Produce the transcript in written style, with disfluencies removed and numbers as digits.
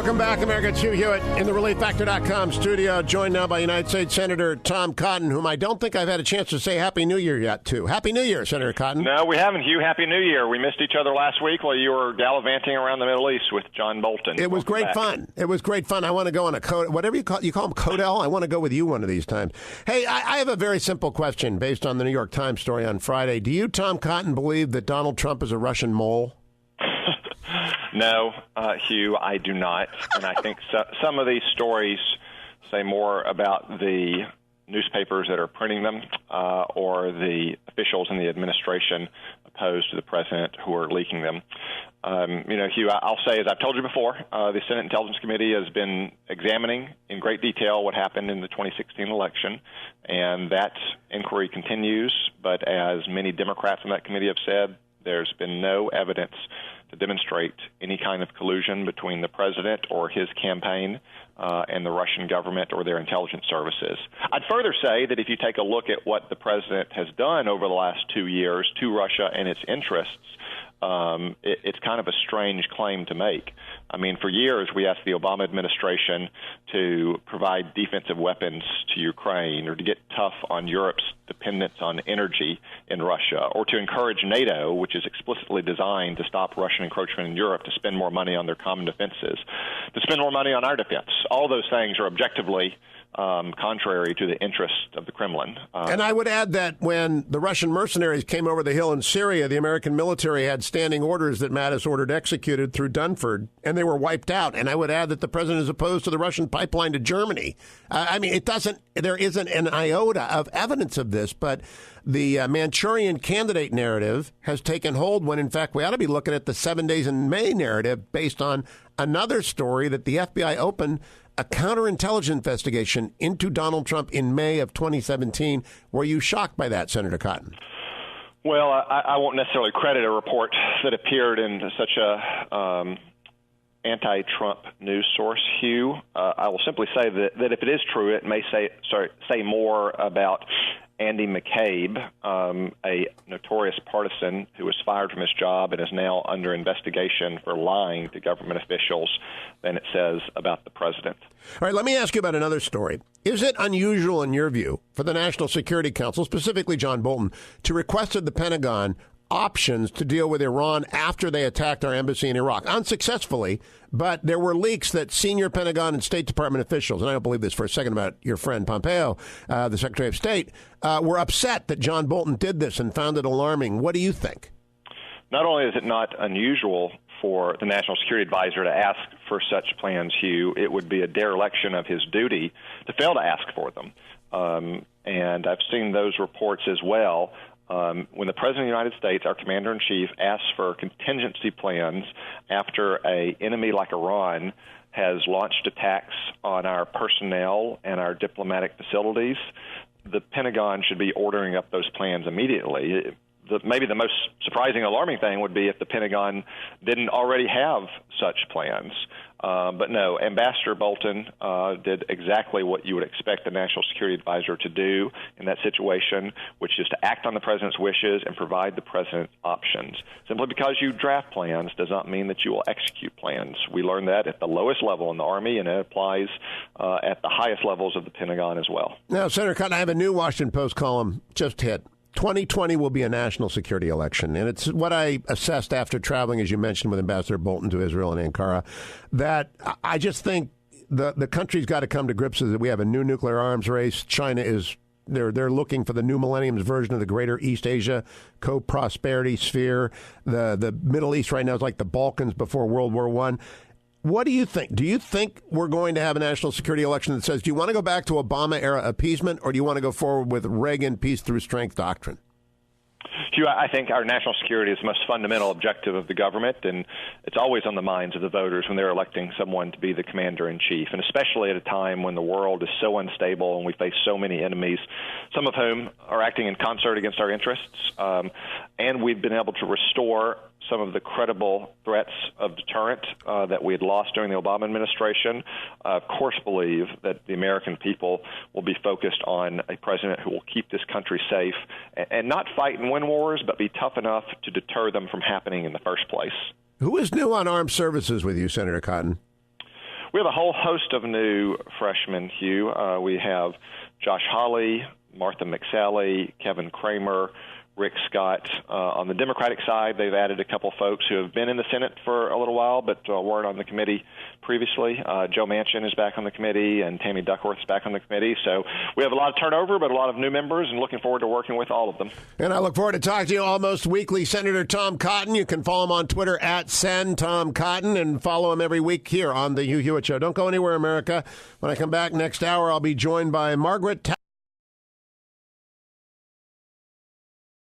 Welcome back, America. It's Hugh Hewitt in the ReliefFactor.com studio, joined now by United States Senator Tom Cotton, whom I don't think I've had a chance to say Happy New Year yet to. Happy New Year, Senator Cotton. No, we haven't, Hugh. Happy New Year. We missed each other last week while you were gallivanting around the Middle East with John Bolton. It was great fun. It was great fun. I want to go on a whatever you call them, Codell? I want to go with you one of these times. Hey, I have a very simple question based on the New York Times story on Friday. Do you, Tom Cotton, believe that Donald Trump is a Russian mole? No, Hugh, I do not. And I think some of these stories say more about the newspapers that are printing them or the officials in the administration opposed to the president who are leaking them. Hugh, I'll say, as I've told you before, the Senate Intelligence Committee has been examining in great detail what happened in the 2016 election, and that inquiry continues. But as many Democrats on that committee have said, there's been no evidence to demonstrate any kind of collusion between the president or his campaign and the Russian government or their intelligence services. I'd further say that if you take a look at what the president has done over the last 2 years to Russia and its interests, it's kind of a strange claim to make. I mean, for years we asked the Obama administration to provide defensive weapons to Ukraine or to get tough on Europe's dependence on energy in Russia, or to encourage NATO, which is explicitly designed to stop Russian encroachment in Europe, to spend more money on their common defenses, to spend more money on our defense. All those things are objectively contrary to the interests of the Kremlin. And I would add that when the Russian mercenaries came over the hill in Syria, the American military had standing orders that Mattis ordered executed through Dunford, and they were wiped out. And I would add that the president is opposed to the Russian pipeline to Germany. There isn't an iota of evidence of this, but the Manchurian candidate narrative has taken hold when, in fact, we ought to be looking at the 7 days in May narrative based on another story that the FBI opened a counterintelligence investigation into Donald Trump in May of 2017. Were you shocked by that, Senator Cotton? Well, I won't necessarily credit a report that appeared in such a anti-Trump news source, Hugh. I will simply say that if it is true, it may say more about Andy McCabe, a notorious partisan who was fired from his job and is now under investigation for lying to government officials, than it says about the president. All right, let me ask you about another story. Is it unusual, in your view, for the National Security Council, specifically John Bolton, to request of the Pentagon options to deal with Iran after they attacked our embassy in Iraq? Unsuccessfully, but there were leaks that senior Pentagon and State Department officials, and I don't believe this for a second about your friend Pompeo, the Secretary of State, were upset that John Bolton did this and found it alarming. What do you think? Not only is it not unusual for the National Security Advisor to ask for such plans, Hugh, it would be a dereliction of his duty to fail to ask for them. And I've seen those reports as well. When the President of the United States, our Commander-in-Chief, asks for contingency plans after an enemy like Iran has launched attacks on our personnel and our diplomatic facilities, the Pentagon should be ordering up those plans immediately. Maybe the most surprising, alarming thing would be if the Pentagon didn't already have such plans. But no, Ambassador Bolton did exactly what you would expect the National Security Advisor to do in that situation, which is to act on the president's wishes and provide the president options. Simply because you draft plans does not mean that you will execute plans. We learned that at the lowest level in the Army, and it applies at the highest levels of the Pentagon as well. Now, Senator Cotton, I have a new Washington Post column just hit. 2020 will be a national security election, and it's what I assessed after traveling, as you mentioned, with Ambassador Bolton to Israel and Ankara, that I just think the country's got to come to grips with it. We have a new nuclear arms race. China is they're looking for the new millennium's version of the greater East Asia co-prosperity sphere. The Middle East right now is like the Balkans before World War I. What do you think? Do you think we're going to have a national security election that says, do you want to go back to Obama-era appeasement, or do you want to go forward with Reagan peace through strength doctrine? Hugh, I think our national security is the most fundamental objective of the government, and it's always on the minds of the voters when they're electing someone to be the commander-in-chief, and especially at a time when the world is so unstable and we face so many enemies, some of whom are acting in concert against our interests, and we've been able to restore some of the credible threats of deterrent that we had lost during the Obama administration. Of course, believe that the American people will be focused on a president who will keep this country safe and not fight and win wars, but be tough enough to deter them from happening in the first place. Who is new on armed services with you, Senator Cotton? we have a whole host of new freshmen, Hugh. We have Josh Hawley, Martha McSally, Kevin Kramer, Rick Scott. On the Democratic side, they've added a couple folks who have been in the Senate for a little while but weren't on the committee previously. Joe Manchin is back on the committee, and Tammy Duckworth is back on the committee. So we have a lot of turnover, but a lot of new members, and looking forward to working with all of them. And I look forward to talking to you almost weekly. Senator Tom Cotton, you can follow him on Twitter at @SenTomCotton, and follow him every week here on the Hugh Hewitt Show. Don't go anywhere, America. When I come back next hour, I'll be joined by Margaret